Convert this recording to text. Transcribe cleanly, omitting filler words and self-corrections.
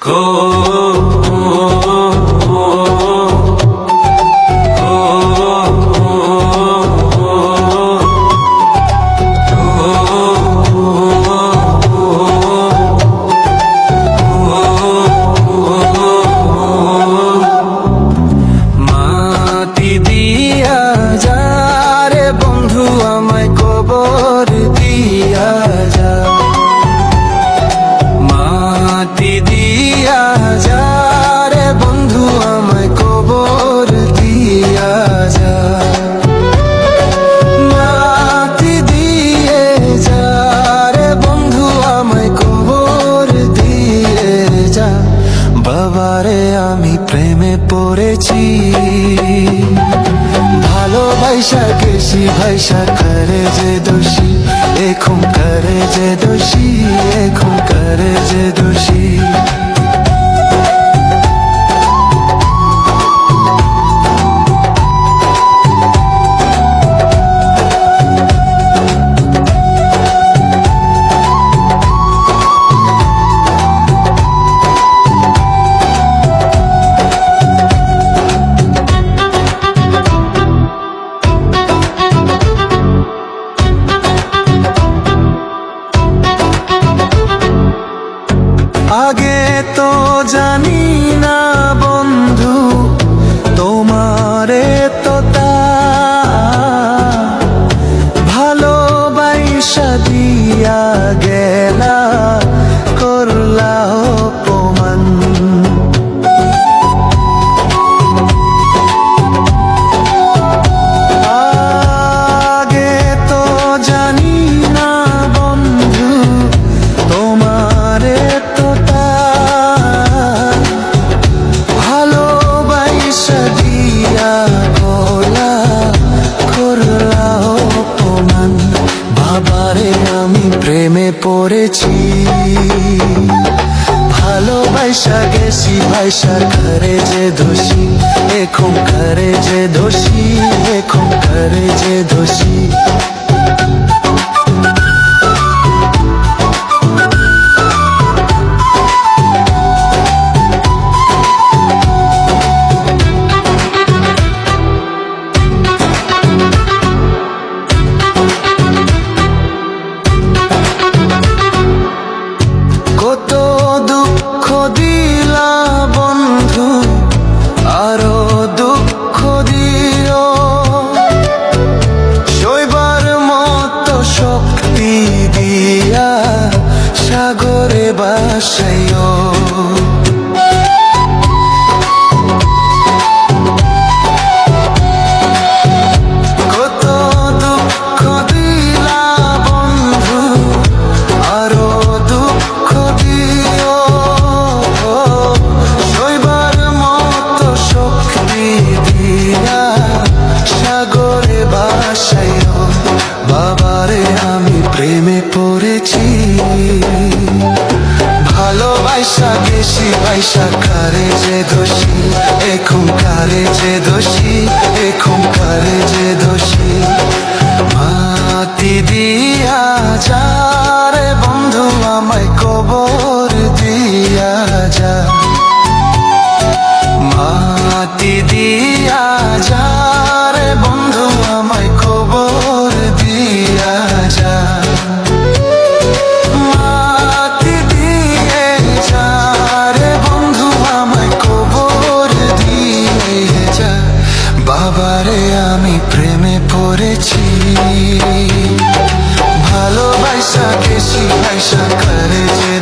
মাটি দিয়া যা রে বন্ধু আমায় কবর দিয়া যা, মাটি দিয়া যা রে বন্ধু আমায় কবর দিয়া যা, মাটি দিয়ে যা রে বন্ধু আমায় কবর দিয়ে যা। বাবারে আমি প্রেমে পড়েছি, ভালোবাসা গেছি ভাইসা করে যে দোষী, এখন করে যে দোষী, এখন করে যে দোষী। আগে তো জানি না বন্ধু তোমারে তো তা ভালোবাসা দিয়া গেলা করলা অপমান। আগে তো জানি না বন্ধু তোমারে তো ভালোবাসা দিয়া গলা করলা অপমান। বাবারে আমি প্রেমে পড়েছি, ভালোবাসা গেছি ভাইসা করে যে দোষী, এখন করে যে দোষী, এখন করে যে দোষী। কত দুঃখ দিলা বন্ধু আরো দুঃখ দিও, সইবার মতো শক্তি দিয়া সাগরে বাসাইও। কত দুঃখ দিলা বন্ধু আরো দুঃখ দিও, সইবার মতো শক্তি দিয়া সাগরে বাসাইও। বাবারে আমি প্রেমে পড়েছি, ভালোবাসা গেছি ভাইসা করে যে দোষী, এখন করে যে দোষী, এখন করে যে দোষী। মাটি দিয়া যা রে বন্ধু আমায় কবর দিয়া যা, মাটি দিয়া যা রে বন্ধু আমায় কবর দিয়া যা, মাটি দিয়ে যা রে বন্ধু আমায় কবর দিয়ে যা। বাবারে আমি প্রেমে পড়েছি, ভালোবাসা গেছি ভাইসা করে যে